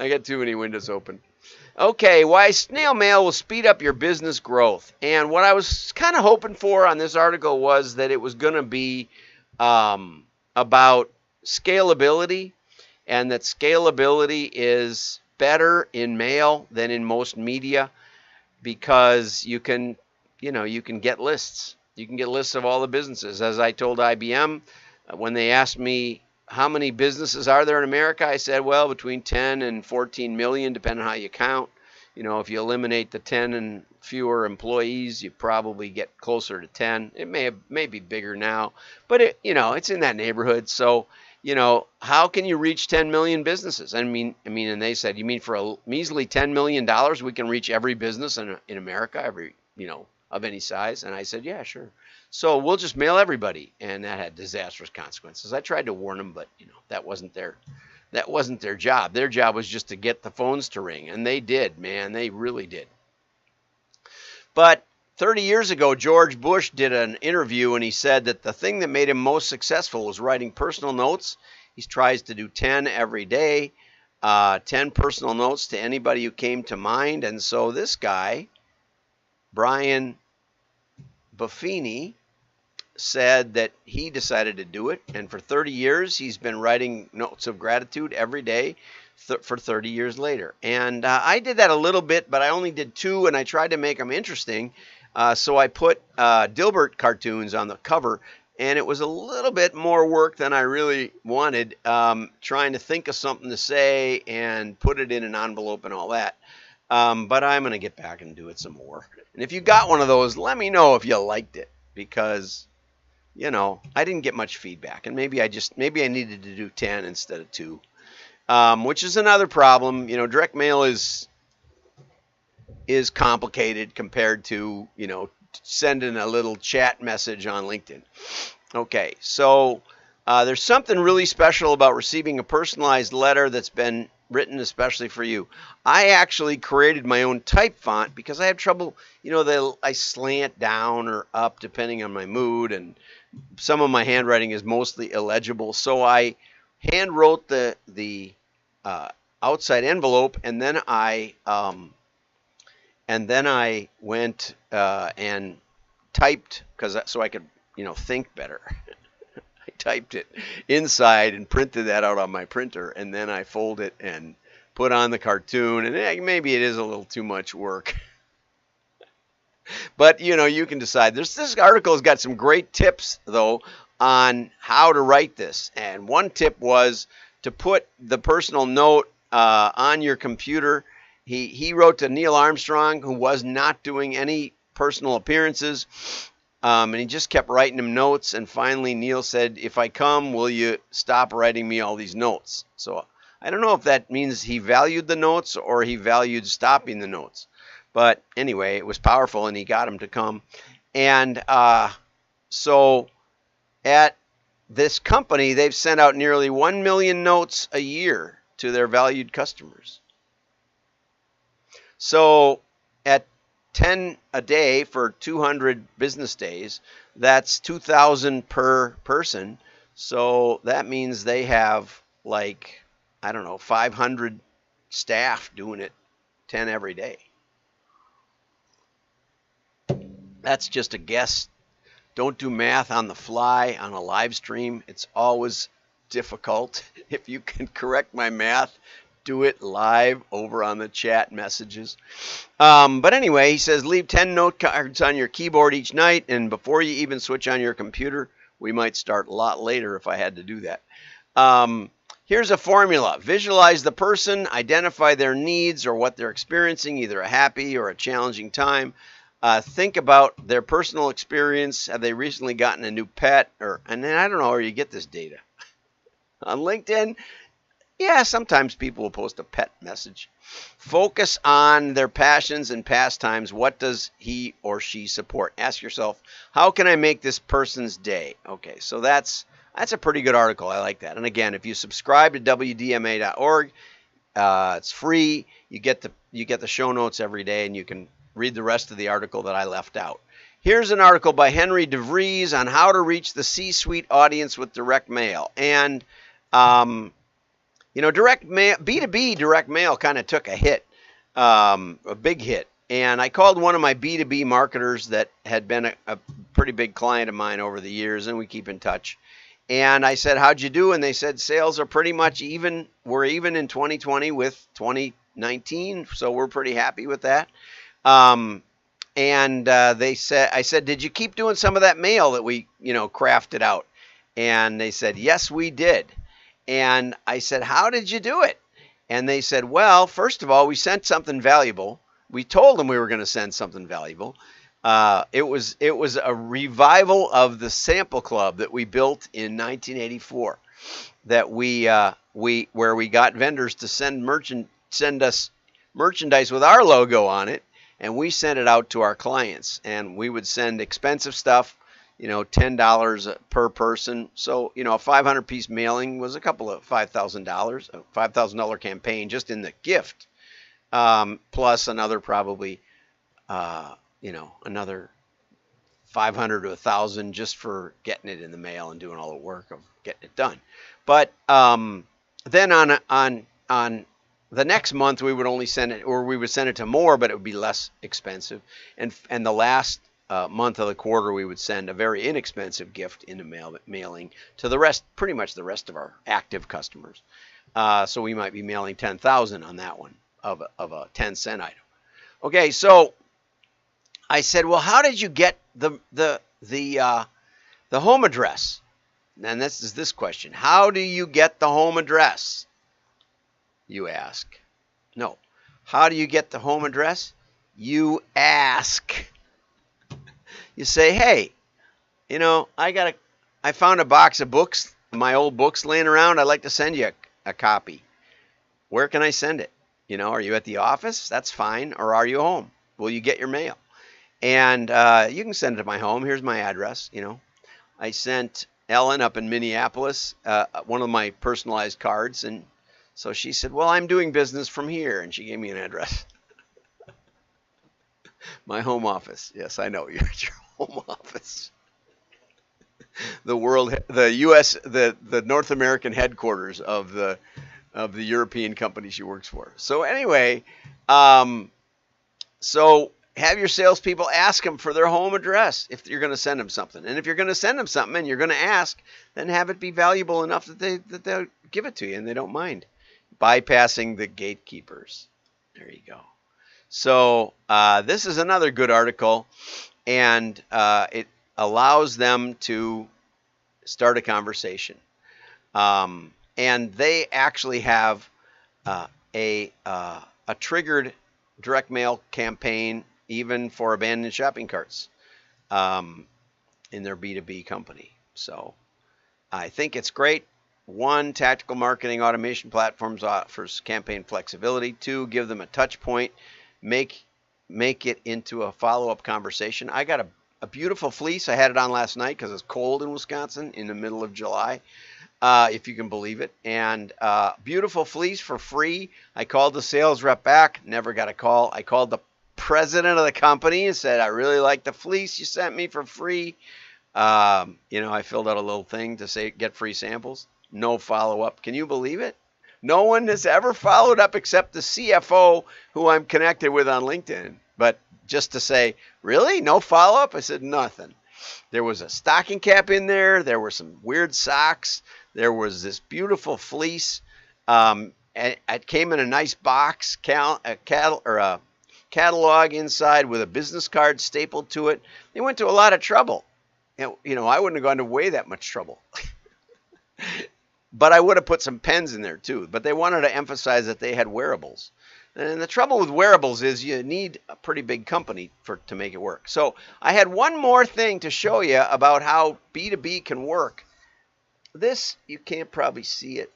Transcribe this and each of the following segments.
I got too many windows open. Okay, why snail mail will speed up your business growth. And what I was kind of hoping for on this article was that it was going to be about scalability, and that scalability is better in mail than in most media because you can get lists. You can get lists of all the businesses. As I told IBM, when they asked me how many businesses are there in America, I said, well, between 10 and 14 million, depending on how you count. If you eliminate the 10 and fewer employees, you probably get closer to 10. It may be bigger now, but it's in that neighborhood. So, how can you reach 10 million businesses? And they said, you mean for a measly $10 million, we can reach every business in America, every, of any size? And I said, yeah, sure. So we'll just mail everybody. And that had disastrous consequences. I tried to warn them, but that wasn't their job. Their job was just to get the phones to ring. And they did, man. They really did. But 30 years ago, George Bush did an interview, and he said that the thing that made him most successful was writing personal notes. He tries to do 10 every day, 10 personal notes to anybody who came to mind. And so this guy, Brian Buffini, said that he decided to do it. And for 30 years, he's been writing notes of gratitude every day for 30 years later. And I did that a little bit, but I only did 2, and I tried to make them interesting. So I put Dilbert cartoons on the cover, and it was a little bit more work than I really wanted, trying to think of something to say and put it in an envelope and all that. But I'm going to get back and do it some more. And if you got one of those, let me know if you liked it, because I didn't get much feedback, and maybe I needed to do 10 instead of 2, which is another problem. Direct mail is complicated compared to sending a little chat message on LinkedIn. Okay, so there's something really special about receiving a personalized letter that's been written especially for you. I actually created my own type font because I have trouble, I slant down or up depending on my mood, and some of my handwriting is mostly illegible. So I hand wrote the outside envelope, and then I went and typed so I could think better. I typed it inside and printed that out on my printer, and then I fold it and put on the cartoon, and maybe it is a little too much work. But you can decide. This article has got some great tips though on how to write this, and one tip was to put the personal note on your computer. He wrote to Neil Armstrong, who was not doing any personal appearances, and he just kept writing him notes. And finally, Neil said, "If I come, will you stop writing me all these notes?" So I don't know if that means he valued the notes or he valued stopping the notes. But anyway, it was powerful, and he got him to come. And so at this company, they've sent out nearly 1 million notes a year to their valued customers. So at 10 a day for 200 business days, that's 2,000 per person. So that means they have 500 staff doing it 10 every day. That's just a guess. Don't do math on the fly on a live stream. It's always difficult. If you can correct my math, do it live over on the chat messages. But anyway, he says leave 10 note cards on your keyboard each night, and before you even switch on your computer. We might start a lot later if I had to do that. Here's a formula. Visualize the person, identify their needs or what they're experiencing, either a happy or a challenging time. Think about their personal experience. Have they recently gotten a new pet? And then I don't know where you get this data. On LinkedIn, yeah, sometimes people will post a pet message. Focus on their passions and pastimes. What does he or she support? Ask yourself, how can I make this person's day? Okay, so that's a pretty good article. I like that. And again, if you subscribe to WDMA.org, it's free. You get the show notes every day, and you can read the rest of the article that I left out. Here's an article by Henry DeVries on how to reach the C-suite audience with direct mail. And You know, direct mail, B2B direct mail kind of took a hit, a big hit. And I called one of my B2B marketers that had been a pretty big client of mine over the years, and we keep in touch. And I said, "How'd you do?" And they said, "Sales are pretty much even. We're even in 2020 with 2019, so we're pretty happy with that." Um, and they said, I said, "Did you keep doing some of that mail that we, crafted out?" And they said, "Yes, we did." And I said, "How did you do it?" And they said, "Well, first of all, we sent something valuable. We told them we were going to send something valuable. It was a revival of the sample club that we built in 1984. That we where we got vendors to send us merchandise with our logo on it, and we sent it out to our clients. And we would send expensive stuff, $10 per person. So, a 500-piece mailing was a couple of $5,000, a $5,000 campaign just in the gift, plus another probably, another 500 to 1,000 just for getting it in the mail and doing all the work of getting it done. But then on the next month we would only send it, or we would send it to more, but it would be less expensive. And the last month of the quarter we would send a very inexpensive gift in the mailing to the rest, pretty much the rest of our active customers. So we might be mailing 10,000 on that one of a 10-cent item. Okay, so I said, "Well, how did you get the home address?" And this is this question: how do you get the home address? You ask. No. How do you get the home address? You ask. You say, "Hey, I found a box of books, my old books laying around. I'd like to send you a copy. Where can I send it? Are you at the office? That's fine. Or are you home? Will you get your mail? And you can send it to my home. Here's my address." I sent Ellen up in Minneapolis one of my personalized cards, and so she said, "Well, I'm doing business from here," and she gave me an address. My home office. Yes, I know, you're at your home office. The U.S., the North American headquarters of the European company she works for. So anyway, so have your salespeople ask them for their home address if you're going to send them something. And if you're going to send them something and you're going to ask, then have it be valuable enough that they'll give it to you and they don't mind. Bypassing the gatekeepers. There you go. So this is another good article, and it allows them to start a conversation. And they actually have a triggered direct mail campaign even for abandoned shopping carts in their B2B company. So I think it's great. 1, tactical marketing automation platforms offers campaign flexibility. 2, give them a touch point. Make it into a follow-up conversation. I got a beautiful fleece. I had it on last night because it's cold in Wisconsin in the middle of July, if you can believe it. And beautiful fleece for free. I called the sales rep back, never got a call. I called the president of the company and said, "I really like the fleece you sent me for free." I filled out a little thing to say get free samples. No follow-up. Can you believe it? No one has ever followed up except the CFO who I'm connected with on LinkedIn. But just to say, "Really? No follow-up?" I said, "Nothing." There was a stocking cap in there. There were some weird socks. There was this beautiful fleece. It came in a nice box, a catalog inside with a business card stapled to it. They went to a lot of trouble. I wouldn't have gone to way that much trouble. But I would have put some pens in there too. But they wanted to emphasize that they had wearables. And the trouble with wearables is you need a pretty big company to make it work. So I had one more thing to show you about how B2B can work. This, you can't probably see it.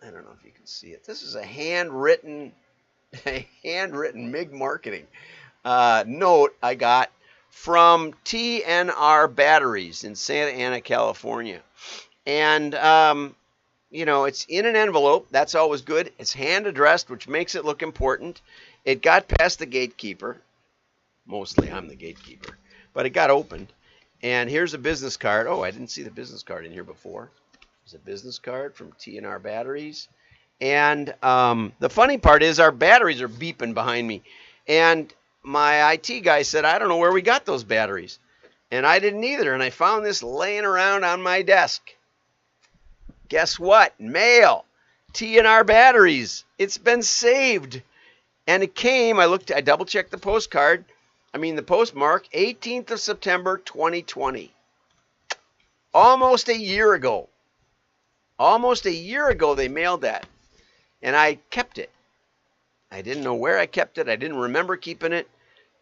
I don't know if you can see it. This is a handwritten MIG marketing note I got from TNR Batteries in Santa Ana, California. And it's in an envelope. That's always good. It's hand addressed, which makes it look important. It got past the gatekeeper. Mostly I'm the gatekeeper. But it got opened. And here's a business card. Oh, I didn't see the business card in here before. There's a business card from TNR Batteries. And the funny part is our batteries are beeping behind me. And my IT guy said, I don't know where we got those batteries. And I didn't either. And I found this laying around on my desk. Guess what? Mail. TNR batteries. It's been saved. And it came, I double checked the postcard. The postmark, 18th of September, 2020. Almost a year ago. Almost a year ago they mailed that. And I kept it. I didn't know where I kept it. I didn't remember keeping it.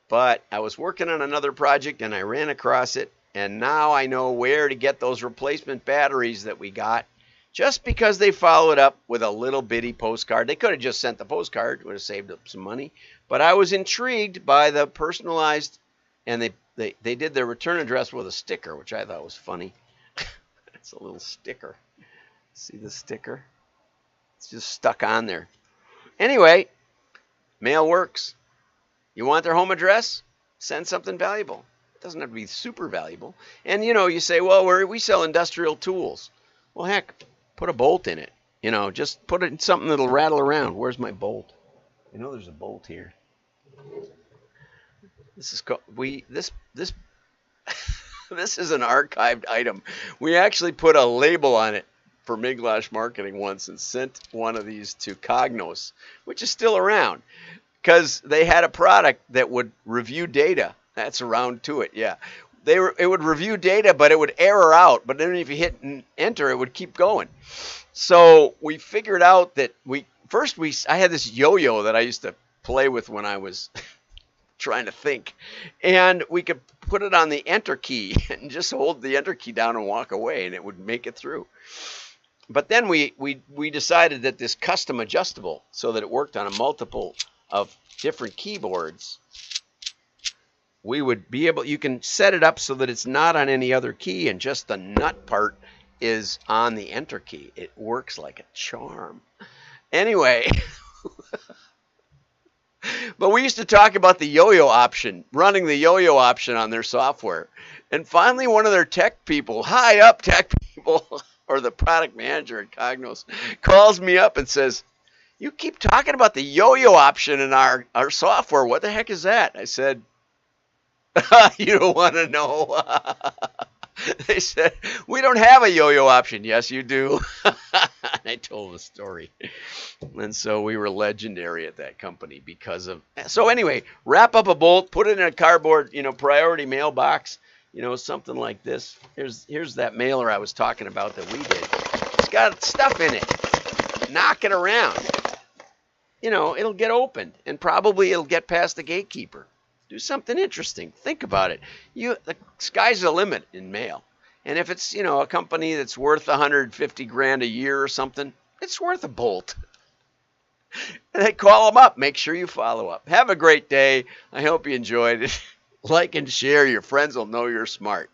But I was working on another project and I ran across it. And now I know where to get those replacement batteries that we got. Just because they followed up with a little bitty postcard. They could have just sent the postcard. It would have saved up some money. But I was intrigued by the personalized. And they did their return address with a sticker, which I thought was funny. It's a little sticker. See the sticker? It's just stuck on there. Anyway, mail works. You want their home address? Send something valuable. It doesn't have to be super valuable. And, you say, well, we sell industrial tools. Well, heck, put a bolt in it. Just put it in something that'll rattle around. Where's my bolt? There's a bolt here. This is this this is an archived item. We actually put a label on it for Miglash Marketing once and sent one of these to Cognos, which is still around, because they had a product that would review data. That's around to it, yeah. It would review data, but it would error out. But then if you hit enter, it would keep going. So we figured out that I had this yo-yo that I used to play with when I was trying to think, and we could put it on the enter key and just hold the enter key down and walk away, and it would make it through. But then we decided that this custom adjustable, so that it worked on a multiple of different keyboards, we would be able, you can set it up so that it's not on any other key and just the nut part is on the enter key. It works like a charm. Anyway, but we used to talk about the yo-yo option, running the yo-yo option on their software. And finally, one of their tech people, high up tech people, or the product manager at Cognos, calls me up and says, you keep talking about the yo-yo option in our software. What the heck is that? I said, you don't want to know. They said, we don't have a yo-yo option. Yes, you do. I told the story. And so we were legendary at that company because of. So anyway, wrap up a bolt, put it in a cardboard, priority mailbox, something like this. Here's that mailer I was talking about that we did. It's got stuff in it. Knock it around. It'll get opened, and probably it'll get past the gatekeeper. Do something interesting. Think about it. The sky's the limit in mail. And if it's, a company that's worth 150 grand a year or something, it's worth a bolt. And then call them up. Make sure you follow up. Have a great day. I hope you enjoyed it. Like and share. Your friends will know you're smart.